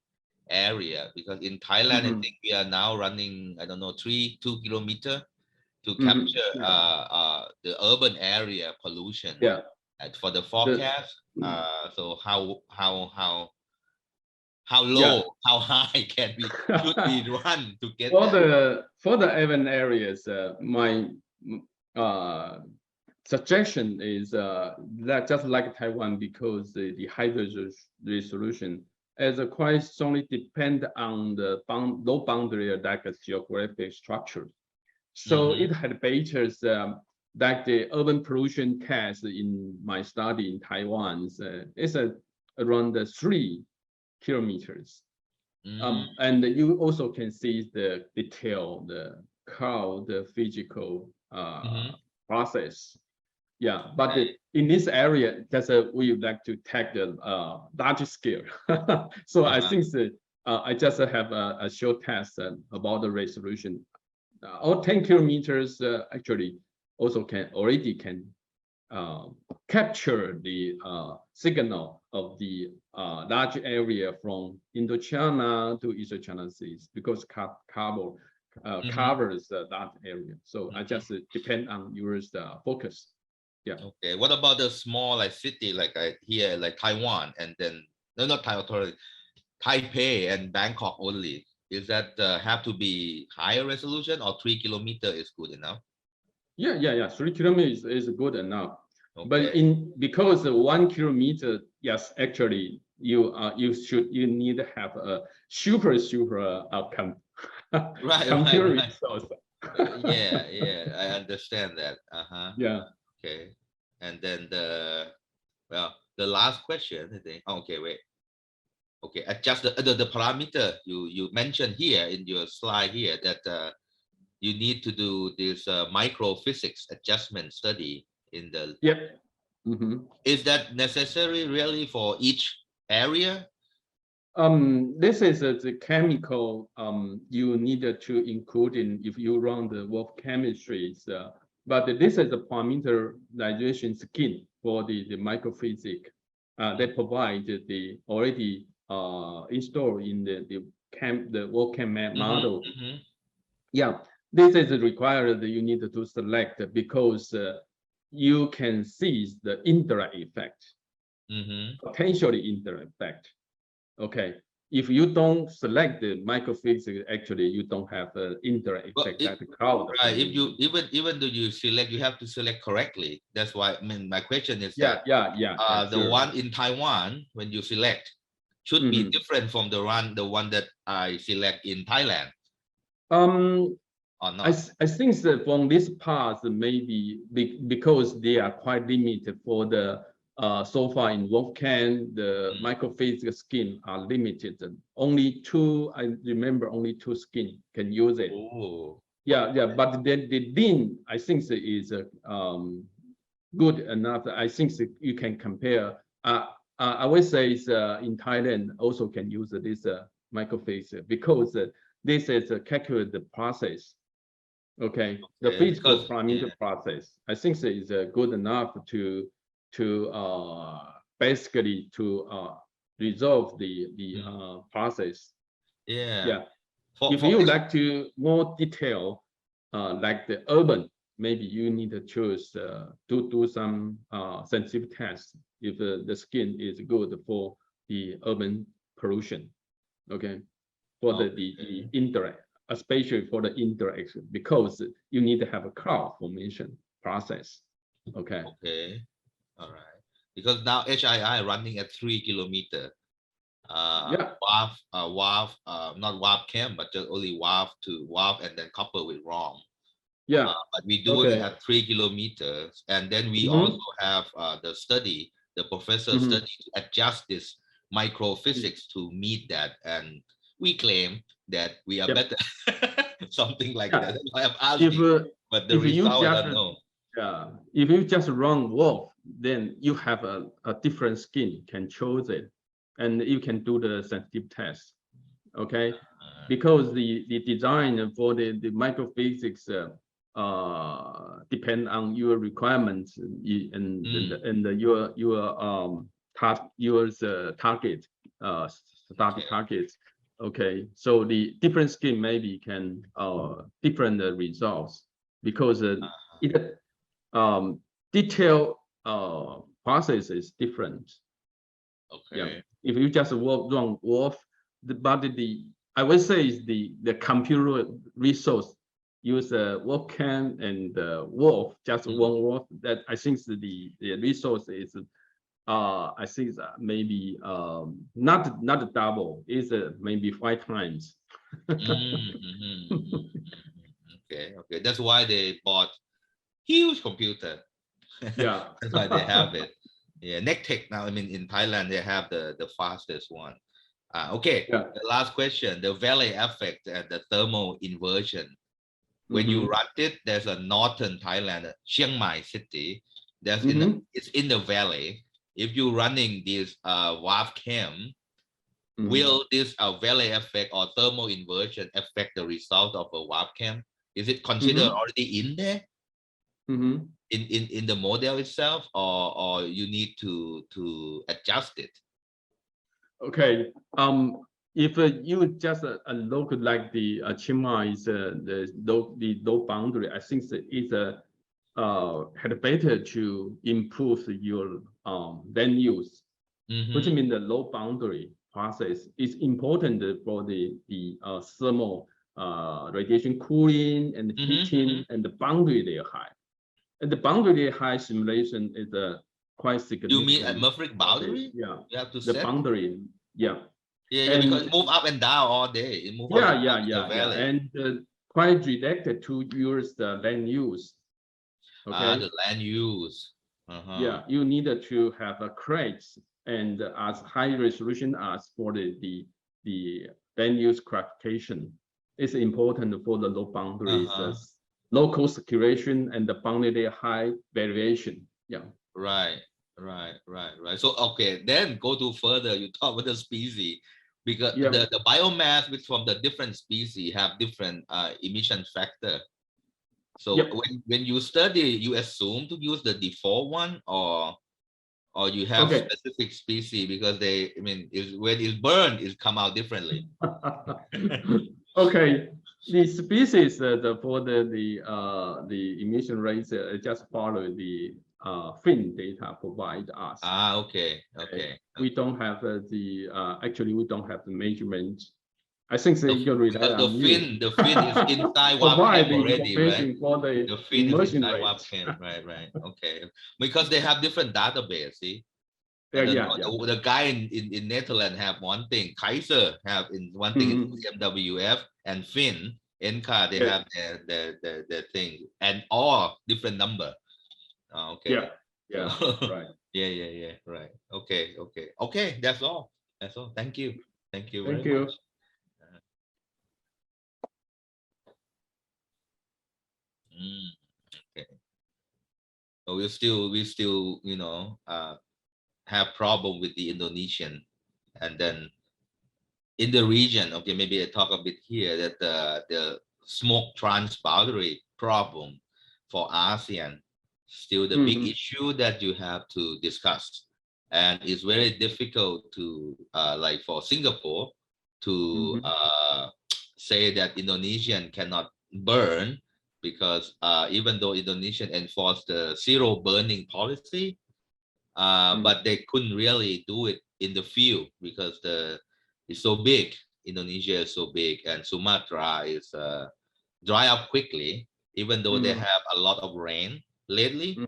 area, because in Thailand, I think we are now running, I don't know, 2 kilometer to capture the urban area pollution. Yeah. And for the forecast, so how low, how high should we run to get for the urban areas? My suggestion is that just like Taiwan, because the high resolution is quite strongly depend on the low boundary like a geographic structure. So it had better like the urban pollution test in my study in Taiwan is around 3 kilometers. And you also can see the detail, the curve, the physical process. Yeah, but in this area, that's we would like to take the larger scale. So I think that I just have a short test about the resolution. All 10 kilometers actually also already can capture the signal of the large area from Indochina to Eastern China Seas, because covers that area. So I just depend on yours focus. Yeah. Okay. What about the small like city like here, like Taiwan, and then not Taiwan, Taipei and Bangkok only? Is that have to be higher resolution, or 3 kilometer is good enough? Yeah. 3 kilometers is good enough. Okay. But because 1 kilometer, yes, actually you need to have a super outcome. Computer resource. Yeah, I understand that. Yeah. Okay. And then the last question, I think. Okay, wait. Okay, adjust the parameter you mentioned here in your slide here that you need to do this microphysics adjustment study in the. Yep. Is that necessary really for each area? This is the chemical you needed to include in if you run the work chemistries. But this is a parameterization scheme for the microphysics. They provide the already installed in the work chem model. Yeah, this is required that you need to select because you can see the indirect effect, potentially indirect effect. Okay, if you don't select the microphysics, actually you don't have the indirect effect like the cloud. Right. If you even though you select, you have to select correctly. That's why my question is yeah. The one in Taiwan when you select should be different from the one that I select in Thailand. or I, not? I think that from this part, maybe because they are quite limited for the so far in WRF-Chem, the microphysical skin are limited. Only two, I remember only two skin can use it. Oh, Yeah, but then the Lin, I think is good enough. I think that you can compare. I would say is in Thailand also can use this microphase because this is a calculated process. Okay, the okay, physical because, parameter process. I think that is good enough to basically to resolve the process. yeah. Yeah. For, If for you H- like to more detail, like the urban, maybe you need to choose to do some sensitive tests if the skin is good for the urban pollution. Okay, for the indirect, especially for the interaction, because you need to have a cloud formation process. Okay. Okay, all right. Because now HII running at 3 kilometer. Yeah. Not WRF-Chem, but just only WRF to WRF and then couple with ROM. Yeah. But we do it Okay. at 3 kilometers, and then we Mhm. also have the study, the professor Mhm. study to adjust this microphysics to meet that, and we claim that we are Yep. better, something like Yeah. that. That's why I'm If asking, but the if you result I just don't know. if you just run WRF, then you have a different skin can choose it, and you can do the sensitive test. Okay, because the design for the microphysics depend on your requirements and your target study targets. Okay, so the different skin maybe can different results because it detail process is different. Okay. Yeah, if you just run WRF, the I would say is the computer resource use WRF-Chem and WRF, just one WRF. That I think the resource is I think maybe not double, is maybe 5 times. Okay, that's why they bought huge computer. Yeah. That's why they have it. Yeah, NICT now, I mean, in Thailand, they have the fastest one. Okay, Yeah. the last question, the valley effect and the thermal inversion. When you run it, there's a northern Thailand, Chiang Mai city. There's it's in the valley. If you're running this WRF-Chem, will this valley effect or thermal inversion affect the result of a WRF-Chem? Is it considered already in there? In the model itself, or you need to adjust it? Okay. If you just look like the Chiang Mai is the low boundary, I think it's had better to improve your land use, which means the low boundary process is important for the thermal radiation cooling and heating and the boundary layer high. And the boundary layer high simulation is quite significant. You mean atmospheric boundary? Yeah. You have to the set boundary. Yeah. Yeah, because it move up and down all day. It move up and down in the valley. And quite related to use the land use. Okay. The land use. Yeah, you need to have a crates and as high resolution as for the land use classification. It's important for the low boundaries, local circulation and the boundary high variation. Yeah. Right. So okay, then go to further. You talk about the species, because the biomass which from the different species have different emission factor. So when you study, you assume to use the default one, or you have specific species because they, I mean, when it's burned, it come out differently. Okay, the species for the emission rates just follow the fin data provide us. Okay. We don't have actually we don't have the measurement. I think they can rely on the fin is inside WRF-Chem already, right? For the fin is inside rates. WRF-Chem, right. Okay, because they have different database. See, the guy in Netherlands have one thing, Kaiser have in one thing in CMWF, and Fin NCAR, they Yeah. have their thing and all different number. Okay. Yeah. Yeah. So, Right. yeah. Right. Okay. That's all. Thank you. Thank you Thank very you. much. Okay. So we still, have problem with the Indonesian, and then in the region. Okay, maybe I talk a bit here that the smoke transboundary problem for ASEAN still the big issue that you have to discuss, and it's very difficult to like for Singapore to say that Indonesian cannot burn, because even though Indonesian enforced the zero burning policy, but they couldn't really do it in the field because it's so big. Indonesia is so big, and Sumatra is dry up quickly, even though they have a lot of rain lately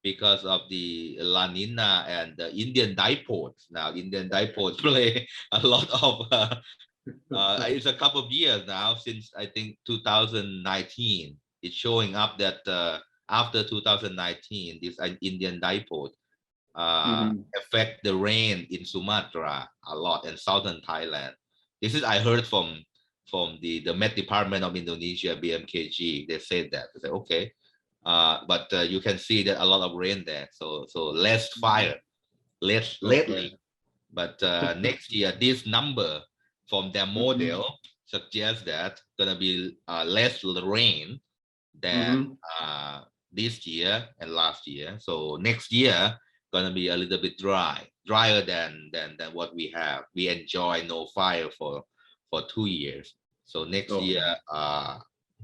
because of the La Nina and the Indian dipoles. Now, Indian dipoles play a lot of, it's a couple of years now, since I think 2019. It's showing up that after 2019, this Indian dipole affect the rain in Sumatra a lot, and southern Thailand. This is I heard from the Met Department of Indonesia, BMKG. They said that. They said, okay, but you can see that a lot of rain there, so less fire, less lately. But next year, this number from their model suggests that gonna be less rain than this year and last year. So next year gonna be a little bit drier than what we have. We enjoy no fire for 2 years. So next year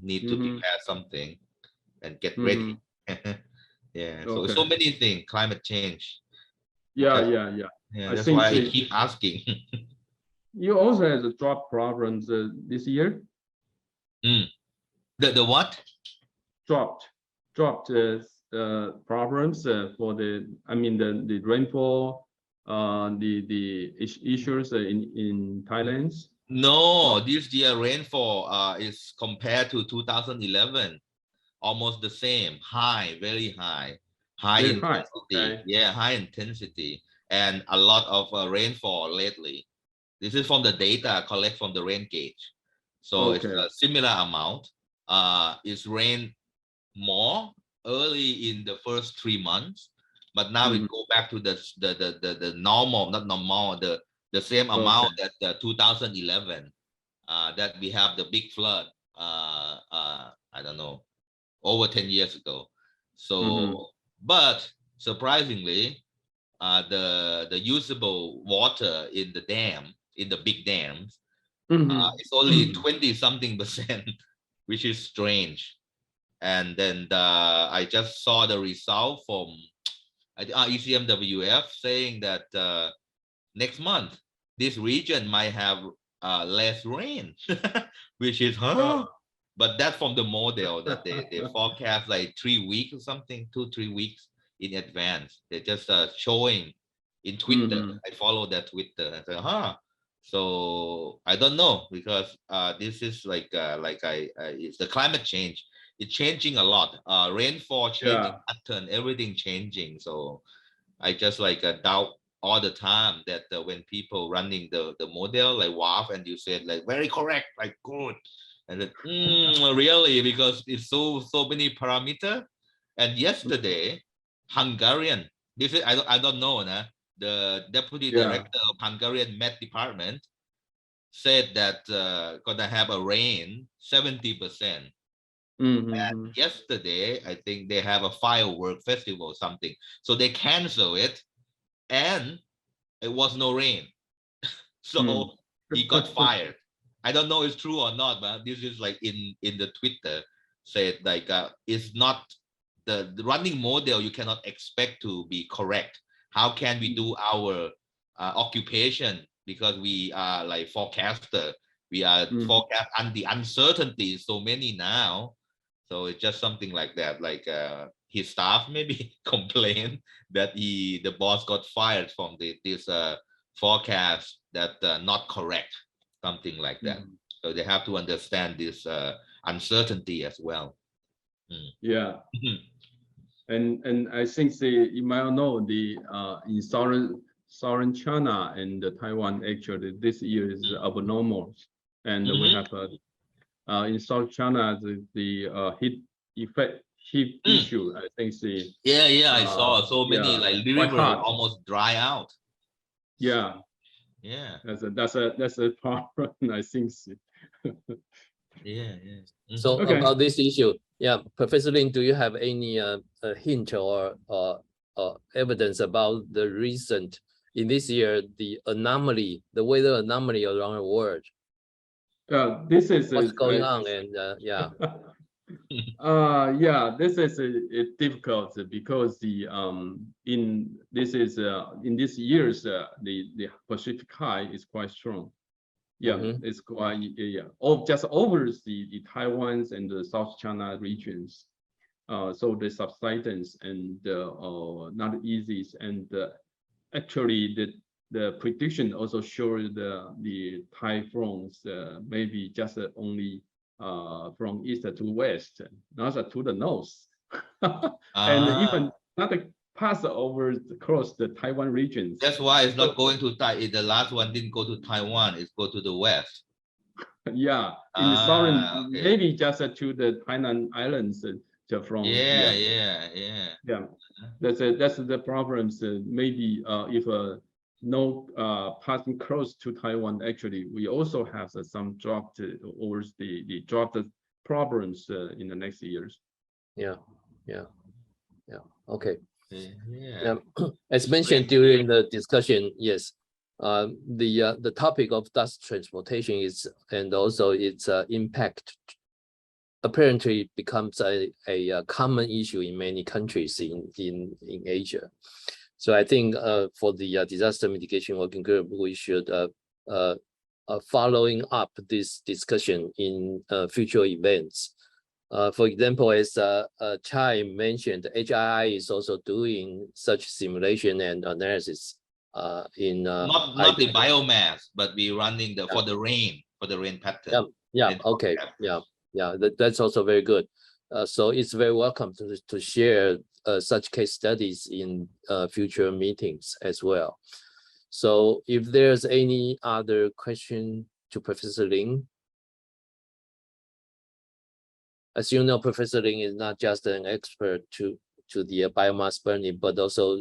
need to prepare something and get ready. Yeah. So many things. Climate change. Yeah. That's why I keep asking. You also have the drought problems this year. The what? Drought problems for the rainfall, the issues in Thailand. No, this year rainfall is compared to 2011 almost the same, high, very high, Very intensity. high. Okay. Yeah, high intensity, and a lot of rainfall lately. This is from the data collect from the rain gauge. So it's a similar amount. It's rain more early in the first 3 months, but now we go back to the normal, not normal, the same amount that 2011 that we have the big flood. I don't know, over 10 years ago. So, but surprisingly, the usable water in the dam, in the big dams, it's only 20-something%, which is strange. And then I just saw the result from ECMWF saying that next month this region might have less rain, which is but that's from the model that they forecast like 3 weeks or something, 2-3 weeks in advance. They're just showing in Twitter. I follow that Twitter and say, so I don't know, because this is like it's the climate change. It's changing a lot. Rainfall changing pattern, everything changing. So I just doubt all the time that when people running the model like WRF, and you said like very correct, like good, and then really, because it's so many parameter. And yesterday, Hungarian, this is I don't know, the deputy director of Hungarian Met Department said that gonna have a rain 70%. And yesterday, I think they have a firework festival or something, so they cancel it, and it was no rain. So he got fired. I don't know if it's true or not, but this is like in the Twitter said like it's not the running model. You cannot expect to be correct. How can we do our occupation, because we are like forecaster? We are forecast, and the uncertainty is so many now. So it's just something like that. Like his staff maybe complained that the boss got fired from this forecast that not correct, something like that. So they have to understand this uncertainty as well. Yeah. Mhm. And I think you might know in southern China and Taiwan, actually this year is abnormal, and we have in South China the heat issue. I think Yeah, I saw so many yeah, like quite rivers hard. almost dry out. Yeah, Yeah, that's a problem. I think. yeah. So Okay. about this issue, yeah, Professor Lin, do you have any hint or evidence about the recent in this year the weather anomaly around the world? This is What's going on? And yeah. Yeah, this is difficult because in this year's the Pacific high is quite strong. Yeah, it's quite just over the Taiwan's and the South China regions. So the subsidence and not easy, and actually the prediction also shows the typhoons maybe just only from east to west, not to the north, and even not pass over across the Taiwan regions. That's why it's not going to Taiwan. The last one didn't go to Taiwan. It's go to the west. Yeah, in the southern, okay. maybe just to the Tainan Islands. From Yeah. That's the problems. Maybe if no passing close to Taiwan, actually we also have some dropped or the dropped problems in the next years. Yeah. Okay. Yeah. As mentioned during the discussion, yes, the topic of dust transportation is, and also its impact apparently becomes a common issue in many countries in Asia. So I think for the disaster mitigation working group, we should following up this discussion in future events. For example, as Chai mentioned, HII is also doing such simulation and analysis in not the biomass, but we running for the rain pattern. Okay. That's also very good. So it's very welcome to share such case studies in future meetings as well. So if there's any other question to Professor Lin. As you know, Professor Lin is not just an expert to the biomass burning, but also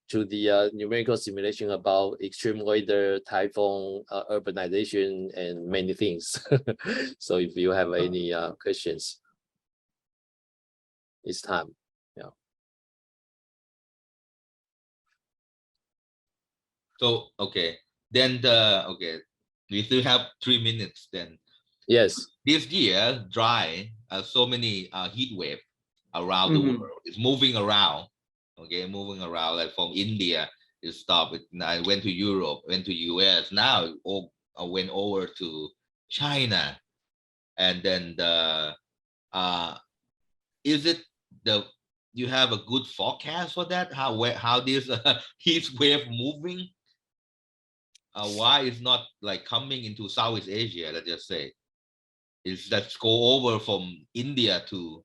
to the numerical simulation about extreme weather, typhoon, urbanization, and many things. So if you have any questions, it's time. Yeah. So then we still have 3 minutes then. Yes. This year dry, so many heat wave around the world. It's moving around. Moving around, like from India it stopped. I went to Europe, went to US, now I went over to China. And then is it you have a good forecast for that? How this heat wave moving? Why it's not like coming into Southeast Asia, let's just say. Let's go over from India to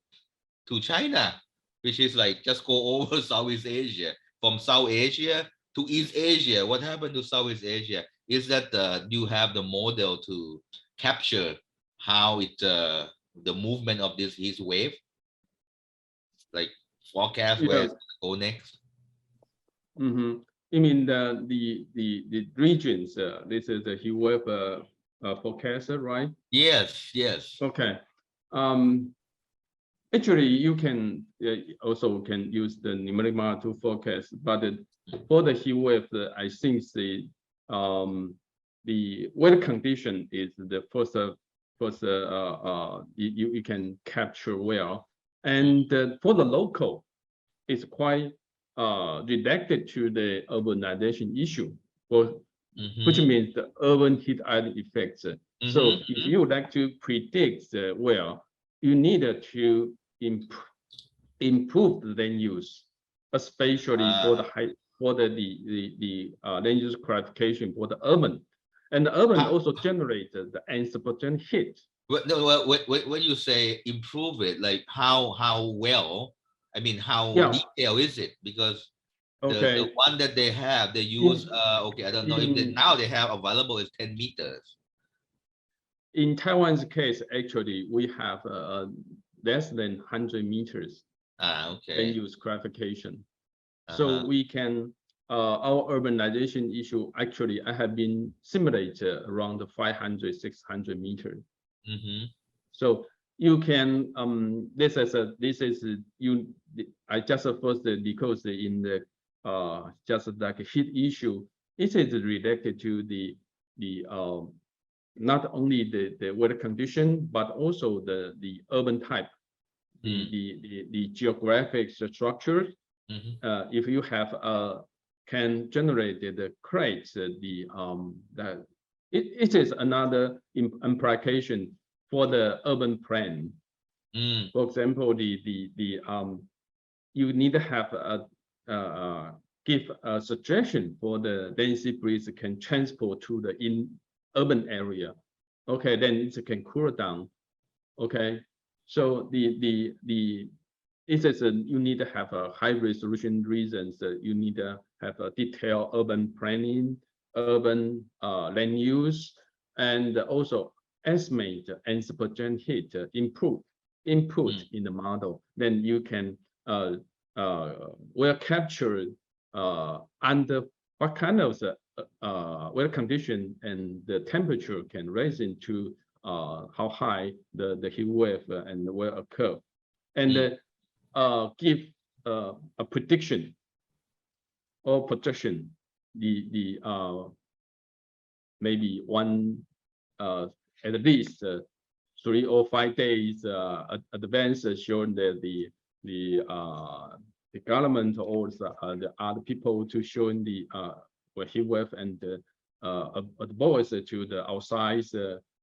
China, which is like just go over Southeast Asia, from South Asia to East Asia. What happened to Southeast Asia? Is that you have the model to capture how the movement of this heat wave, like forecast where it's going to go next? You mean the regions? This is the heat wave forecaster, right? Yes. Okay. Actually, you can also can use the numeric model to forecast, but for the heat wave, I think the weather condition is the first you can capture well, and for the local, it's quite related to the urbanization issue, which means the urban heat island effects. So if you would like to predict well, you need to improve the land use, especially for the land use classification for the urban, and the urban also generated the anthropogenic heat, When you say improve it, like how well, I mean, how Yeah. detailed is it? Because the Okay. one that they have, they use, okay, I don't know if in- now they have available is 10 meters. In Taiwan's case, actually, we have less than 100 meters and Okay. use clarification. Uh-huh. So we can, our urbanization issue, actually, I have been simulated around 500, 600 meters. Mm-hmm. So you can, I just first because in the, just like a heat issue, it is related to the not only the weather condition, but also the urban type, the geographic structure. If you have can generate the crates, that it is another implication for the urban plan. For example, you need to have give a suggestion for the density breeze can transport to the urban area. Okay, then it can cool down. Okay, so it is you need to have a high resolution reasons. You need to have a detailed urban planning, urban land use, and also estimate anthropogenic heat input in the model. Then you can will capture under what kind of weather condition and the temperature can raise into how high the heat wave and will occur, and give a prediction or projection. Maybe one at least 3 or 5 days advance, showing that the government or the other people to showing the heat wave and advise to the outside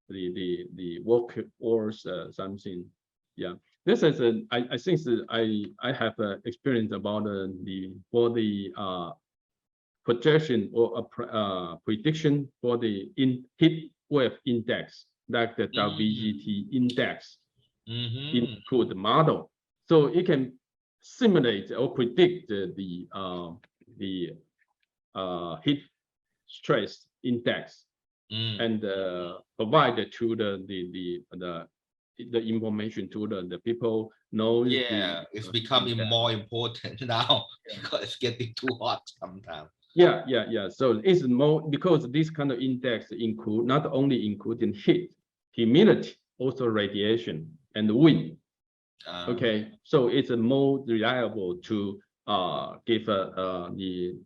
the workforce something. Yeah, this is I think I have experience about for the projection or prediction for the heat wave index, like the WGT index, include the model, so it can simulate or predict the heat stress index and provide to the information to the people know. Yeah, it's becoming more important now because it's getting too hot sometimes. Yeah. So it's more because this kind of index include not only including heat, humidity, also radiation and wind. Okay, so it's more reliable to give the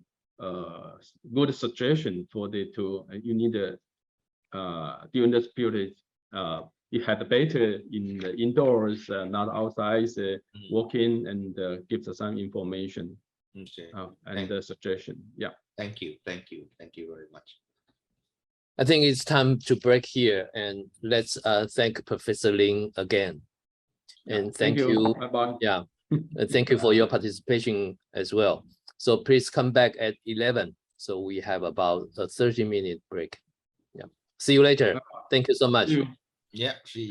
good suggestion for you need during this period you had better in the indoors, not outside, walking and gives us some information. Okay. And the suggestion. Yeah. Thank you very much. I think it's time to break here, and let's thank Professor Lin again. And thank you. Bye-bye. Yeah, thank you for your participation as well. So please come back at 11. So we have about a 30-minute break. Yeah. See you later. Thank you so much. Yeah. See you.